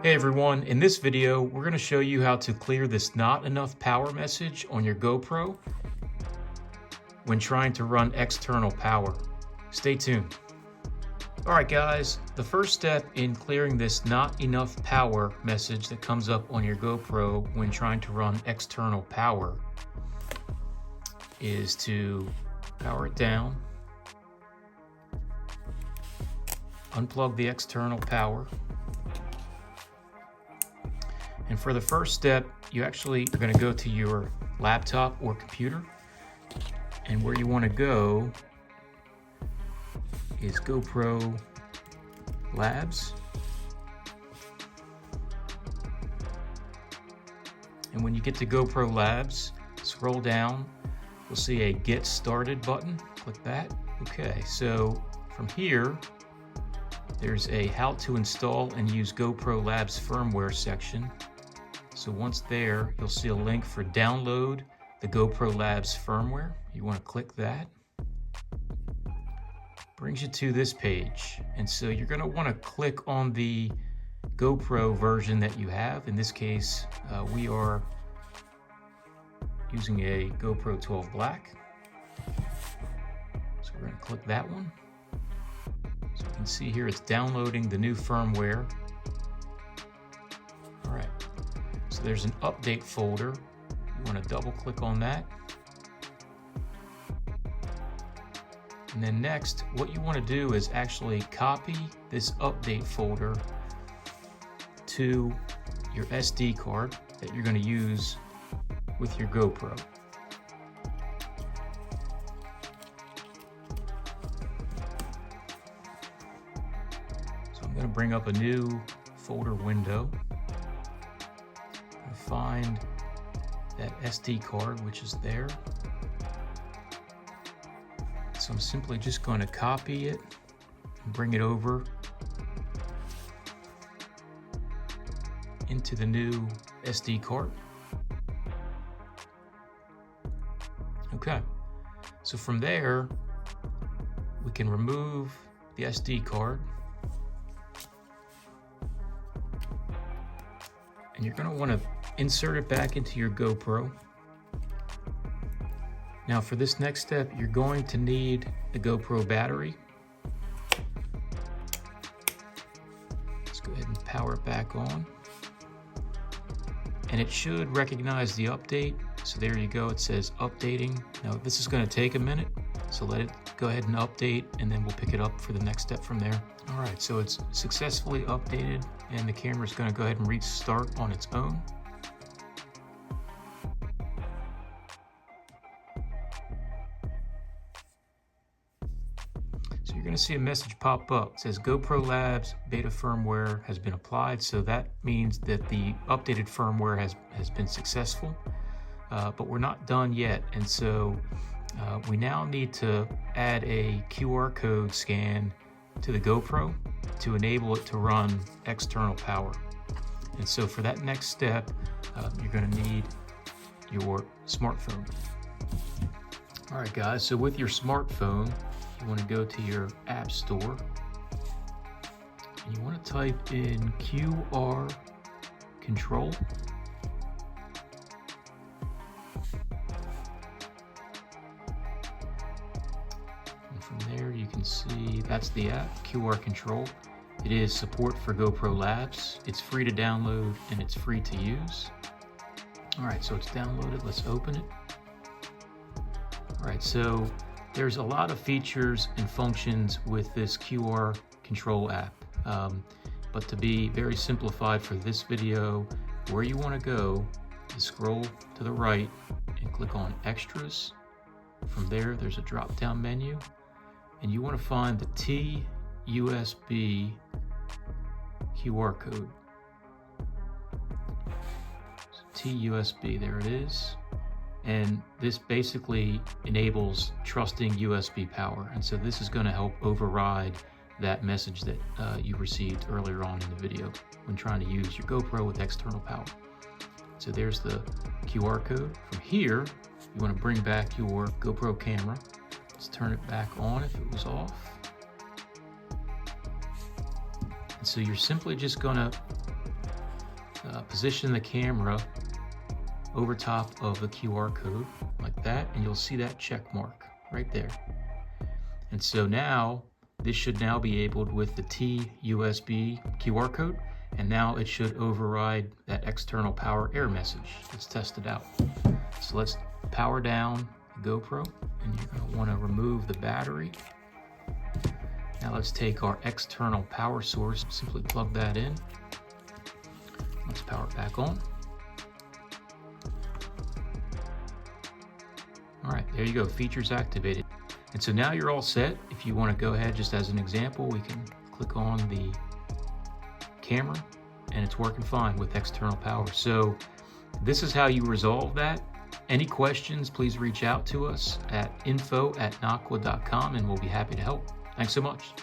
Hey everyone, in this video we're going to show you how to clear this not enough power message on your GoPro when trying to run external power. Stay tuned. Alright guys, the first step in clearing this not enough power message that comes up on your GoPro when trying to run external power is to power it down, unplug the external power. And for the first step, you actually are going to go to your laptop or computer. And where you want to go is GoPro Labs. And when you get to GoPro Labs, scroll down, you'll see a Get Started button. Click that. Okay, so from here, there's a How to Install and Use GoPro Labs Firmware section. So once there, you'll see a link for download the GoPro Labs firmware. You want to click that. Brings you to this page. And so you're going to want to click on the GoPro version that you have. In this case, we are using a GoPro 12 Black. So we're going to click that one. So you can see here it's downloading the new firmware. All right. So there's an update folder. You want to double click on that. And then next, what you want to do is actually copy this update folder to your SD card that you're going to use with your GoPro. So I'm going to bring up a new folder window. Find that SD card, which is there. So I'm simply just going to copy it and bring it over into the new SD card. Okay, so from there, we can remove the SD card. And you're going to want to insert it back into your GoPro. Now for this next step, you're going to need a GoPro battery. Let's go ahead and power it back on. And it should recognize the update. So there you go, it says updating. Now this is going to take a minute, so let it go ahead and update, and then we'll pick it up for the next step from there. All right, so it's successfully updated, and the camera is going to go ahead and restart on its own. So you're going to see a message pop up. It says GoPro Labs beta firmware has been applied. So that means that the updated firmware has been successful, but we're not done yet. And so we now need to add a QR code scan to the GoPro to enable it to run external power. And so for that next step, you're going to need your smartphone. All right, guys, so with your smartphone, you want to go to your app store and you want to type in QR control. And from there you can see that's the app, QR control. It is support for GoPro Labs. It's free to download and it's free to use. All right, so it's downloaded. Let's open it. All right, so there's a lot of features and functions with this QR control app. But to be very simplified for this video, where you want to go is scroll to the right and click on Extras. From there, there's a drop-down menu, and you want to find the TUSB QR code. So TUSB, there it is. And this basically enables trusting USB power. And so this is going to help override that message that you received earlier on in the video when trying to use your GoPro with external power. So there's the QR code. From here, you want to bring back your GoPro camera. Let's turn it back on if it was off. And so you're simply just going to position the camera over top of the QR code like that, and you'll see that check mark right there. And so now this should now be enabled with the TUSB QR code, and now it should override that external power error message. Let's test it out. So let's power down the GoPro, and you're going to want to remove the battery. Now let's take our external power source, simply plug that in. Let's power it back on. All right, there you go, features activated. And so now you're all set. If you want to go ahead, just as an example, we can click on the camera and it's working fine with external power. So this is how you resolve that. Any questions, please reach out to us at info@NOCQUA.com and we'll be happy to help. Thanks so much.